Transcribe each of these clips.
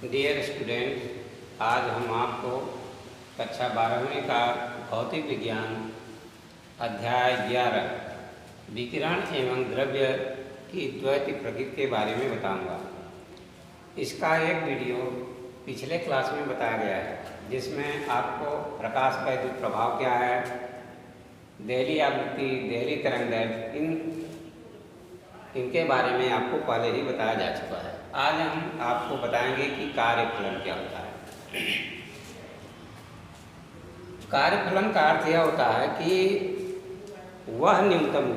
Dear student, आज हम आपको कक्षा 12वीं का भौतिक विज्ञान अध्याय 11 विकिरण एवं द्रव्य की द्वैत प्रकृति के बारे में बताऊंगा। इसका एक वीडियो पिछले क्लास में बताया गया है, जिसमें आपको प्रकाश का विद्युत प्रभाव क्या है, देहली आवृत्ति, देहली तरंगदैर्घ्य, इनके बारे में आपको पहले ही बताया जा चुका है। आज हम आपको बताएंगे कि कार्यफलन क्या होता है। कार्यफलन का अर्थ यह होता है कि वह न्यूनतम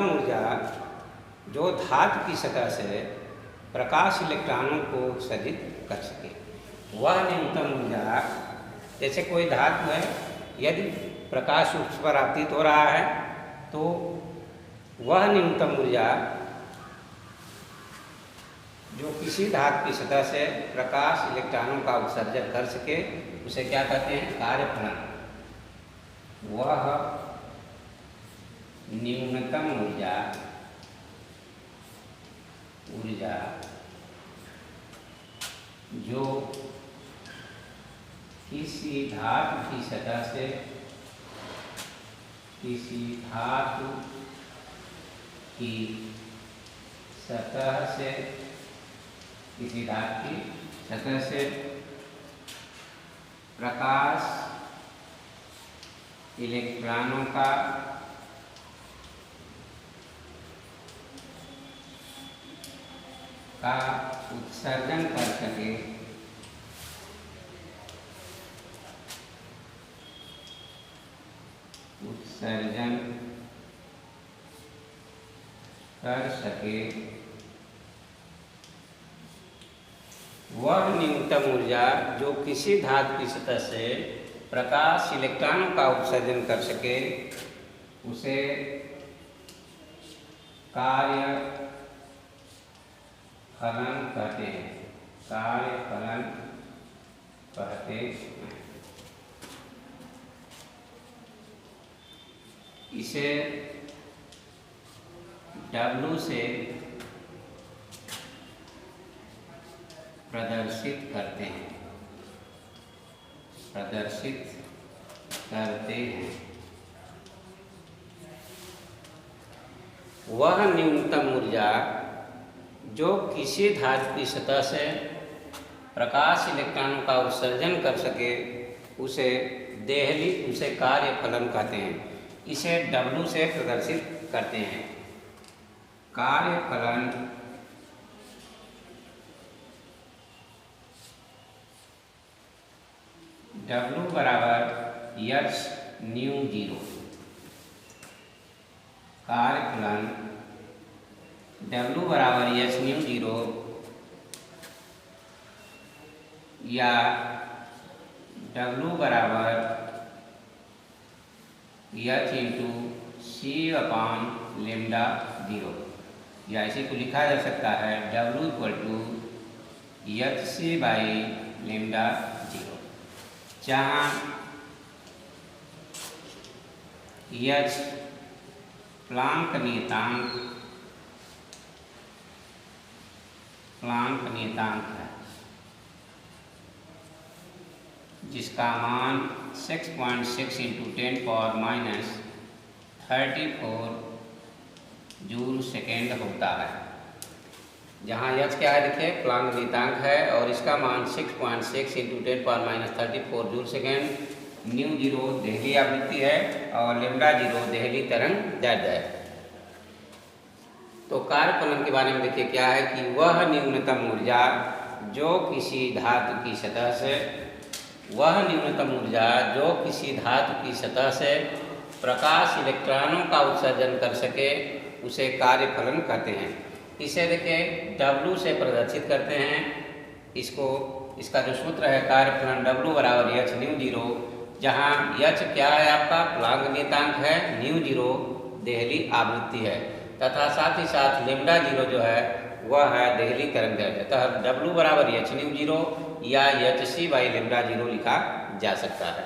ऊर्जा जो धातु की सतह से प्रकाश इलेक्ट्रॉनों को उत्सर्जित कर सके। वह न्यूनतम ऊर्जा, जैसे कोई धातु है, यदि प्रकाश उस पर आपतित हो रहा है तो वह न्यूनतम ऊर्जा जो किसी धातु की सतह से प्रकाश इलेक्ट्रॉनों का उत्सर्जन कर सके, उसे क्या कहते हैं? कार्यफलन। वह न्यूनतम ऊर्जा जो किसी धातु की सतह से प्रकाश इलेक्ट्रॉनों का उत्सर्जन कर सके, वह न्यूनतम ऊर्जा जो किसी धातु की सतह से प्रकाश इलेक्ट्रॉनों का उत्सर्जन कर सके, उसे कार्यफलन कहते हैं। इसे W से प्रदर्शित करते हैं। वह न्यूनतम ऊर्जा जो किसी धातु की सतह से प्रकाश इलेक्ट्रॉनों का उत्सर्जन कर सके, उसे कार्यफलन कहते हैं। इसे W से प्रदर्शित करते हैं। कार्यफलन W बराबर h न्यू जीरो। कार्यफलन W बराबर h न्यू जीरो या W बराबर h into C upon lambda zero, या इसी को लिखा जा सकता है W equal to HC by lambda zero, जहाँ H प्लांक नियतांक है, जिसका मान 6.6 इंटू 10⁻34 जूल सेकेंड होता है। जहाँ H क्या है, देखिए प्लांक नियतांक है, और इसका मान 6.6 into 10⁻34 joule second, mu zero Delhi आवृत्ति है, और लेमडा जीरो देहली तरंग दैर्घ्य है। तो कार्यफलन के बारे में देखिए क्या है कि वह न्यूनतम ऊर्जा जो किसी धातु की सतह से प्रकाश इलेक्ट्रॉनों का उत्सर्जन कर सके, उसे कार्यफलन कहते हैं। इसे देखिए W से प्रदर्शित करते हैं। इसका जो सूत्र है कार्यफलन W बराबर h न्यू जीरो, जहाँ h क्या है आपका प्लांक नियतांक है, न्यू जीरो देहली आवृत्ति है, तथा साथ ही साथ लेमडा जीरो जो है वह है देहली तरंगदैर्घ्य। अतः W बराबर h न्यू जीरो या HC बाई लेमडा जीरो लिखा जा सकता है।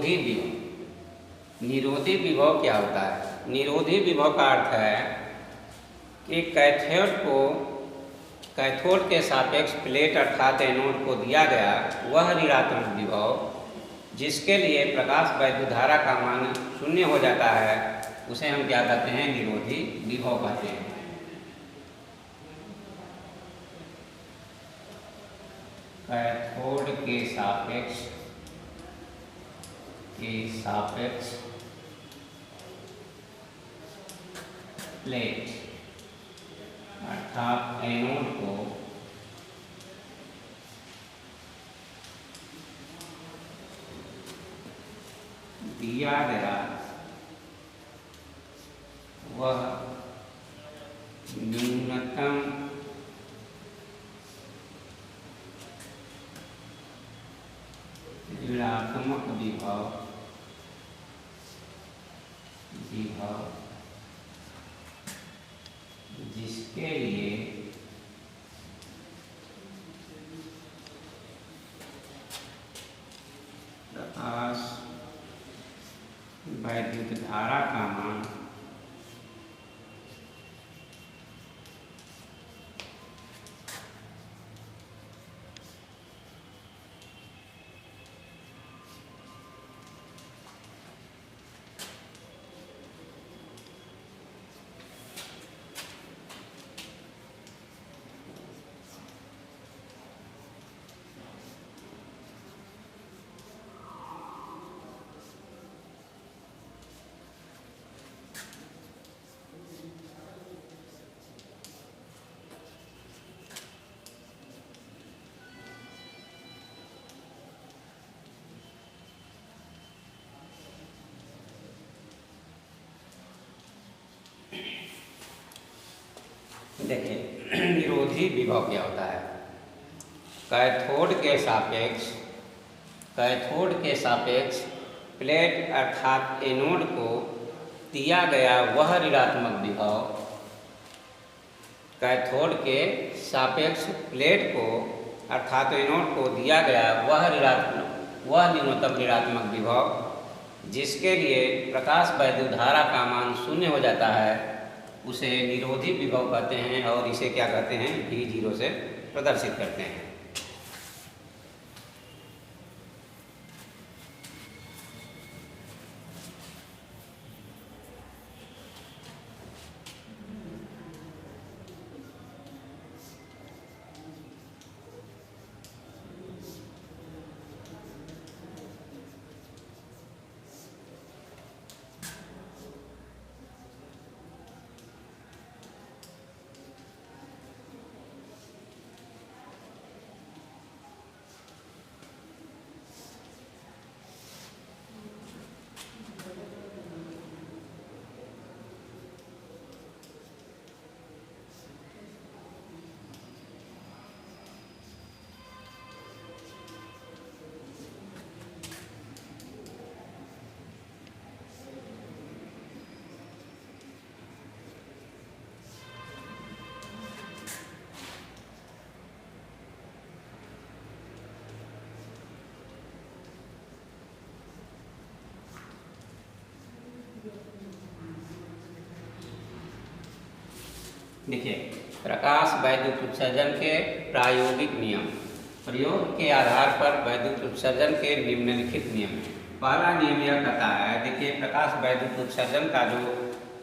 निरोधी विभव। निरोधी विभव क्या होता है? निरोधी विभव का अर्थ है कि कैथोड के सापेक्ष प्लेट अर्थात एनोड को दिया गया वह ऋणात्मक विभव जिसके लिए प्रकाश वैद्युत धारा का मान शून्य हो जाता है, उसे हम क्या कहते हैं? निरोधी विभव कहते हैं। कैथोड के सापेक्ष प्लेट अर्थात एनोड को दिया गया वह न्यूनतम ऋणात्मक विभव जिसके लिए प्रकाश वैद्युत धारा का मान देखिए निरोधी विभव क्या होता है? कैथोड के सापेक्ष प्लेट अर्थात एनोड को दिया गया वह ऋणात्मक विभव, कैथोड के सापेक्ष प्लेट को अर्थात एनोड को दिया गया वह न्यूनतम ऋणात्मक विभव जिसके लिए प्रकाश वैद्युत धारा का मान शून्य हो जाता है, उसे निरोधी विभव कहते हैं और इसे क्या कहते हैं? V0 से प्रदर्शित करते हैं। देखिए प्रकाश वैद्युत उत्सर्जन के प्रायोगिक नियम। प्रयोग के आधार पर वैद्युत उत्सर्जन के निम्नलिखित नियम हैं। पहला नियम यह कहता है, देखिए प्रकाश वैद्युत उत्सर्जन का जो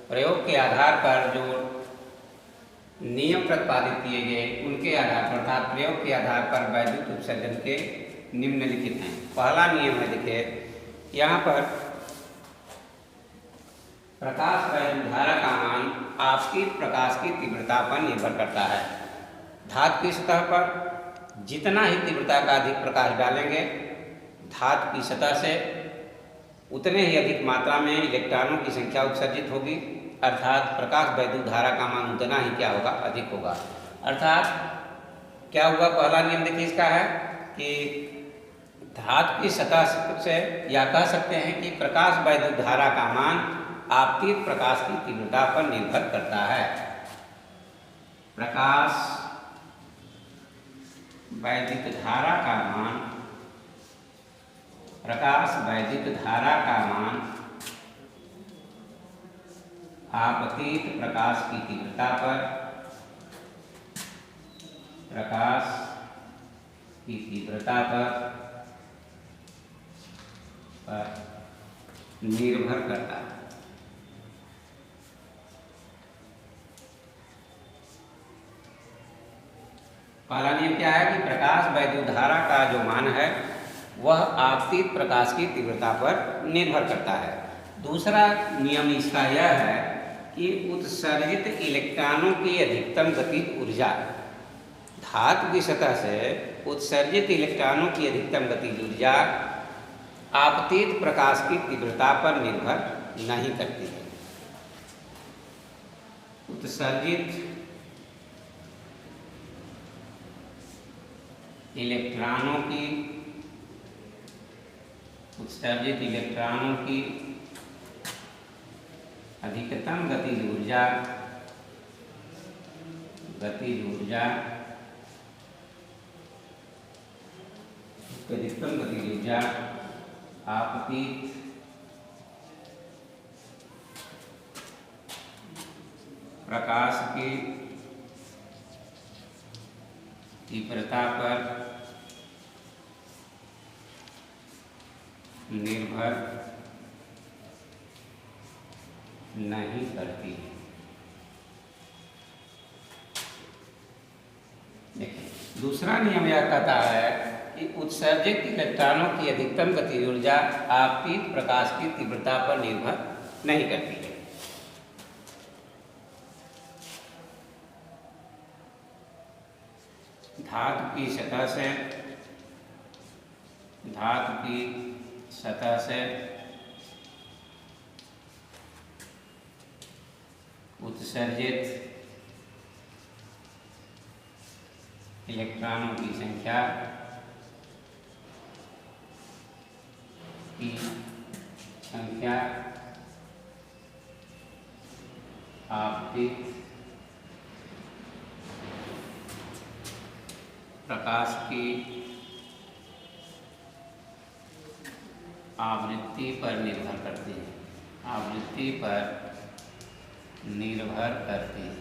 प्रयोग के आधार पर जो नियम प्रतिपादित किए गए उनके आधार पर अर्थात प्रयोग के आधार पर वैद्युत उत्सर्जन के निम्नलिखित हैं। पहला नियम है, देखिए यहाँ पर प्रकाश वैद्युत धारा का मान आपकी प्रकाश की तीव्रता पर निर्भर करता है। धातु की सतह पर जितना ही तीव्रता का अधिक प्रकाश डालेंगे, धातु की सतह से उतने ही अधिक मात्रा में इलेक्ट्रॉनों की संख्या उत्सर्जित होगी, अर्थात प्रकाश वैद्युत धारा का मान उतना ही क्या होगा? अधिक होगा। अर्थात क्या हुआ? पहला नियम देखिए इसका है कि धातु की सतह से या कह सकते हैं कि प्रकाश वैद्युत धारा का मान आपतित प्रकाश की तीव्रता पर निर्भर करता है। प्रकाश वैद्युत धारा का मान प्रकाश वैद्युत धारा का मान आपतित प्रकाश की तीव्रता पर प्रकाश की तीव्रता पर निर्भर करता है। पहला नियम क्या है कि प्रकाश वैद्युत धारा का जो मान है वह आपतित प्रकाश की तीव्रता पर निर्भर करता है। दूसरा नियम इसका यह है कि उत्सर्जित इलेक्ट्रॉनों की अधिकतम गतिज ऊर्जा, धातु की सतह से उत्सर्जित इलेक्ट्रॉनों की अधिकतम गतिज ऊर्जा आपतित प्रकाश की तीव्रता पर निर्भर नहीं करती है। उत्सर्जित इलेक्ट्रॉनों की अधिकतम गतिज ऊर्जा आपतित प्रकाश की तीव्रता पर निर्भर नहीं करती है। देखिए, दूसरा नियम यह कहता है कि उत्सर्जित इलेक्ट्रॉनों की अधिकतम गतिज ऊर्जा आपतित प्रकाश की तीव्रता पर निर्भर नहीं करती है। धातु की सतह से उत्सर्जित इलेक्ट्रॉनों की संख्या आपतित प्रकाश की आवृत्ति पर निर्भर करती है।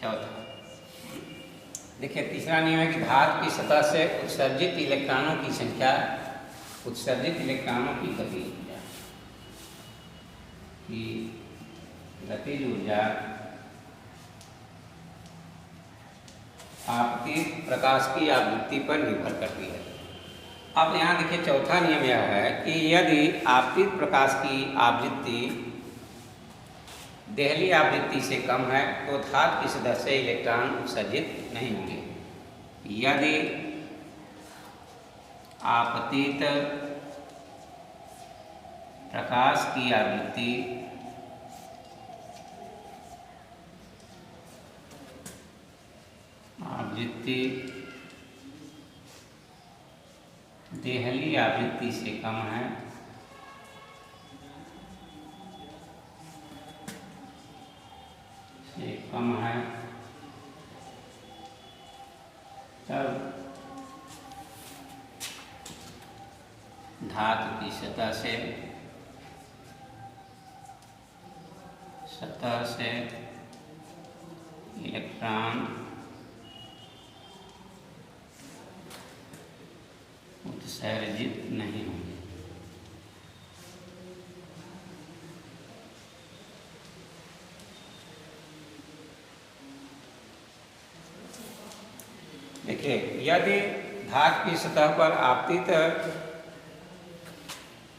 चौथा, देखिए, तीसरा नियम है कि धातु की सतह से उत्सर्जित इलेक्ट्रॉनों की संख्या, उत्सर्जित इलेक्ट्रॉनों की गतिज ऊर्जा आपतित प्रकाश की आवृत्ति पर निर्भर करती है। अब यहाँ देखिए, चौथा नियम यह है कि यदि आपतित प्रकाश की आवृत्ति देहली आवृत्ति से कम है तो धातु की सतह से इलेक्ट्रॉन उत्सर्जित नहीं होंगे। यदि आपतित प्रकाश की आवृत्ति देहली आवृत्ति से कम है तब धातु की सतह से इलेक्ट्रॉन उत्सर्जित नहीं होंगे। देखिए, यदि धातु की सतह पर आपतित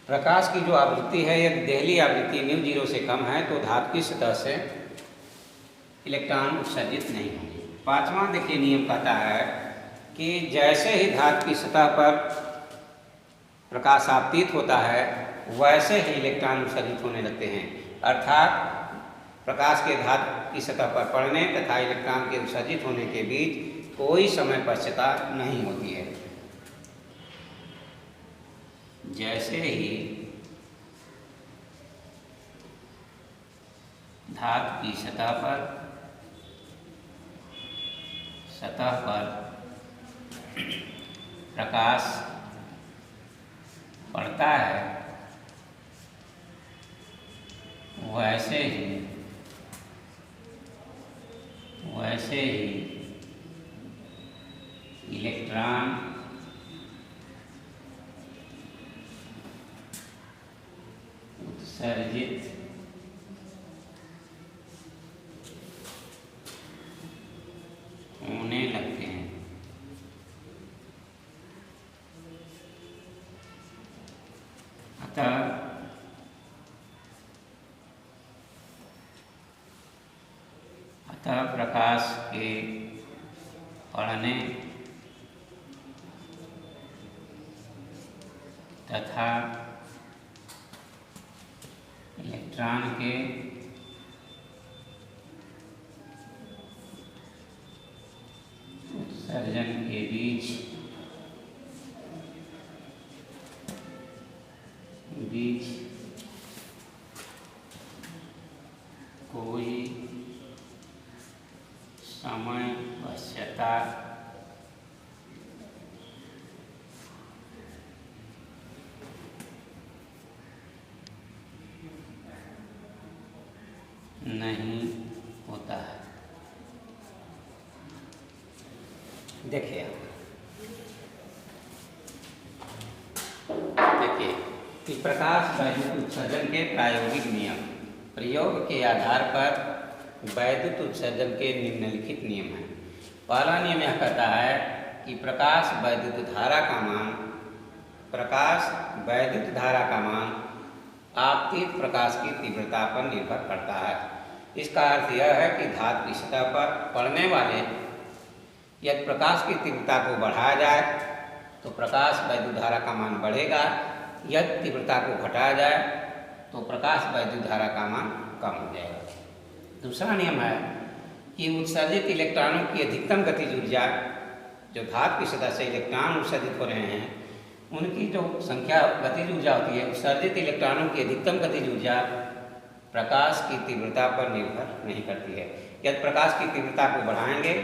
प्रकाश की जो आवृत्ति है, यदि देहली आवृत्ति μ0 से कम है तो धातु की सतह से इलेक्ट्रॉन उत्सर्जित नहीं होंगे। पांचवा, देखिए, नियम कहता है कि जैसे ही धातु की सतह पर प्रकाश आपतित होता है वैसे ही इलेक्ट्रॉन उत्सर्जित होने लगते हैं। अर्थात प्रकाश के धातु की सतह पर पड़ने तथा इलेक्ट्रॉन के उत्सर्जित होने के बीच कोई समय पश्चता नहीं होती है। जैसे ही धातु की सतह पर प्रकाश पड़ता है वैसे ही इलेक्ट्रॉन उत्सर्जित होने लगते हैं। अतः प्रकाश के पड़ने तथा इलेक्ट्रॉन के उत्सर्जन के बीच कोई समय वश्यता नहीं होता है। देखिए कि प्रकाश वैद्युत उत्सर्जन के प्रायोगिक नियम। प्रयोग के आधार पर वैद्युत उत्सर्जन के निम्नलिखित नियम हैं। पहला नियम यह कहता है कि प्रकाश वैद्युत धारा का मान आपतित प्रकाश की तीव्रता पर निर्भर करता है। इसका अर्थ यह है कि धातु की सतह पर पड़ने वाले यदि प्रकाश की तीव्रता को बढ़ाया जाए तो प्रकाश वैद्युत धारा का मान बढ़ेगा। यदि तीव्रता को घटाया जाए तो प्रकाश वैद्युत धारा का मान कम हो जाएगा। दूसरा नियम है कि उत्सर्जित इलेक्ट्रॉनों की अधिकतम गतिज ऊर्जा, जो धातु की सतह से इलेक्ट्रॉन उत्सर्जित हो रहे हैं उनकी जो संख्या गतिज ऊर्जा होती है, उत्सर्जित इलेक्ट्रॉनों की अधिकतम गतिज ऊर्जा प्रकाश की तीव्रता पर निर्भर नहीं करती है। यदि प्रकाश की तीव्रता को बढ़ाएंगे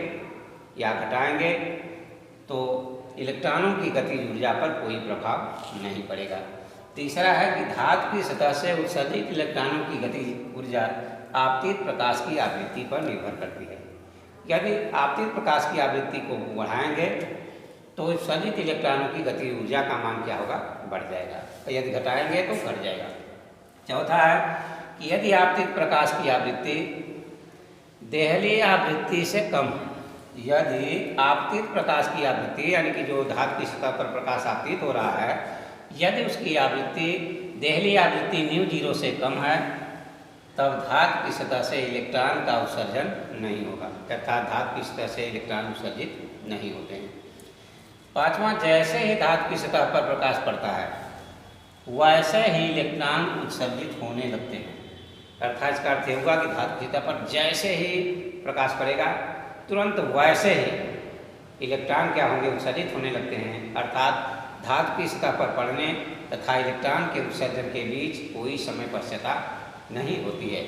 या घटाएंगे तो इलेक्ट्रॉनों की गतिज ऊर्जा पर कोई प्रभाव नहीं पड़ेगा। तीसरा है कि धातु की सतह से उत्सर्जित इलेक्ट्रॉनों की गतिज ऊर्जा आपतित प्रकाश की आवृत्ति पर निर्भर करती है। यदि आपतित प्रकाश की आवृत्ति को बढ़ाएंगे तो उत्सर्जित इलेक्ट्रॉनों की गतिज ऊर्जा का मान क्या होगा? बढ़ जाएगा। और यदि घटाएंगे तो घट जाएगा। चौथा है कि यदि आपतित प्रकाश की आवृत्ति देहली आवृत्ति से कम है, यदि आपतित प्रकाश की आवृत्ति यानी कि जो धातु की सतह पर प्रकाश आपतित हो रहा है, यदि उसकी आवृत्ति देहली आवृत्ति μ0 से कम है तब धातु की सतह से इलेक्ट्रॉन का उत्सर्जन नहीं होगा, अर्थात धातु की सतह से इलेक्ट्रॉन उत्सर्जित नहीं होते हैं। पांचवा, जैसे ही धातु की सतह पर प्रकाश पड़ता है वैसे ही इलेक्ट्रॉन उत्सर्जित होने लगते हैं। अर्थात इसका अर्थ होगा कि धातु की सतह पर जैसे ही प्रकाश पड़ेगा तुरंत वैसे ही इलेक्ट्रॉन क्या होंगे? उत्सर्जित होने लगते हैं। अर्थात धातु की सतह पर पड़ने तथा इलेक्ट्रॉन के उत्सर्जन के बीच कोई समय वश्यता नहीं होती है।